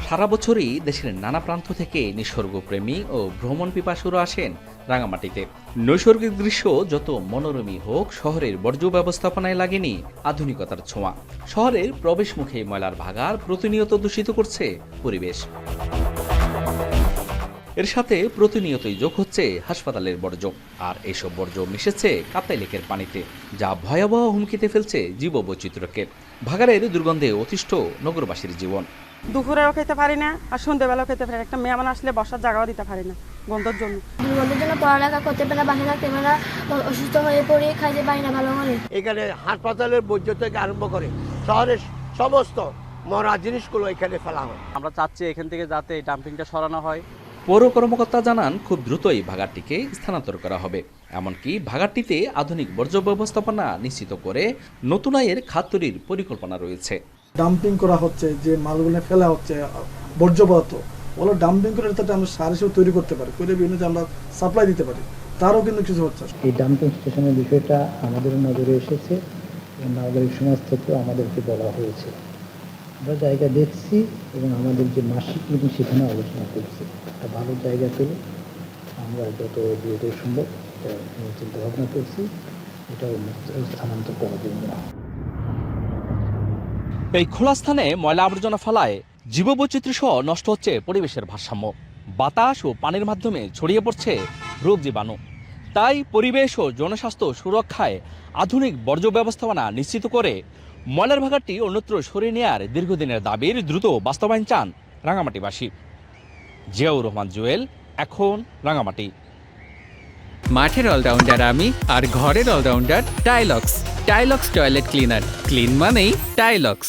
সারা বছরই দেশের নানা প্রান্ত থেকে নিসর্গপ্রেমী ও ভ্রমণ পিপাসুরা আসেন রাঙামাটিতে। নৈসর্গিক দৃশ্য যত মনোরমী হোক, শহরের বর্জ্য ব্যবস্থাপনায় লাগেনি আধুনিকতার ছোঁয়া। শহরের প্রবেশ মুখে ময়লার ভাগাড় প্রতিনিয়ত দূষিত করছে পরিবেশ। এর সাথে প্রতিনিয়তই যোগ হচ্ছে হাসপাতালের বর্জ্য, আর এসব বর্জ্য মিশেছে কাপ্তাই লেকের পানিতে, যা ভয়াবহ হুমকিতে ফেলছে জীববৈচিত্র্যকে। ভাগাড়ের দুর্গন্ধে অতিষ্ঠ নগরবাসীর জীবন। দুপুরেও খেতে পারি না, আর সন্ধ্যেবেলাও খেতে পারি না। একটা মেহমান আসলে বসার জায়গাও দিতে পারি না গন্ধের জন্য। দুর্গন্ধের জন্য পড়ালেখা করতে পারে, বাসা থাকতে পারে, অসুস্থ হয়ে পড়ে খাইতে পারি না ভালো করে। এখানে হাসপাতালের বর্জ্য থেকে আরম্ভ করে শহরের সমস্ত মরা জিনিসগুলো এখানে ফেলা হয়। আমরা চাচ্ছি এখান থেকে যাতে এই ডাম্পিংটা সরানো হয়। পৌর কর্মকর্তা জানান, খুব দ্রুতই ভাগাড়টিকে স্থানান্তর করা হবে। এমনকি ভাগাড়টিতে আধুনিক বর্জ্য ব্যবস্থাপনা নিশ্চিত করে নতুন আয়ের খাত তৈরির পরিকল্পনা রয়েছে। ডাম্পিং করা হচ্ছে, যে মালগুলো ফেলা হচ্ছে বর্জ্য পদার্থ, ওগুলো ডাম্পিং করে তাতে আমরা সার হিসেবে তৈরি করতে পারি, করে বিভিন্ন যে আমরা সাপ্লাই দিতে পারি, তারও কিন্তু কিছু হচ্ছে। এই ডাম্পিং স্টেশনের বিষয়টা আমাদের নজরে এসেছে এবং নাগরিক সমাজ থেকে আমাদেরকে বলা হয়েছে। আমরা জায়গা দেখছি এবং আমাদের যে মাসিক মিটিং সেখানে আলোচনা করছি। একটা ভালো জায়গা পেলে আমরা যত দ্রুত সম্ভব চিন্তা ভাবনা করছি এটা স্থানান্তর করার জন্য। এই খোলা স্থানে ময়লা আবর্জনা ফেলায় জীববৈচিত্র্য সহ নষ্ট হচ্ছে পরিবেশের ভারসাম্য। বাতাস ও পানির মাধ্যমে ছড়িয়ে পড়ছে রোগ জীবাণু। তাই পরিবেশ ও জনস্বাস্থ্য সুরক্ষায় আধুনিক বর্জ্য ব্যবস্থাপনা নিশ্চিত করে ময়লার ভাগাড়টি অন্যত্র সরিয়ে নেয়ার দীর্ঘদিনের দাবির দ্রুত বাস্তবায়ন চান রাঙামাটিবাসী। জিয়াউর রহমান জুয়েল, এখন রাঙামাটি। মাঠের অলরাউন্ডার আমি, আর ঘরের all rounder Tilex. Tilex toilet cleaner, clean মানেই টাইলক্স।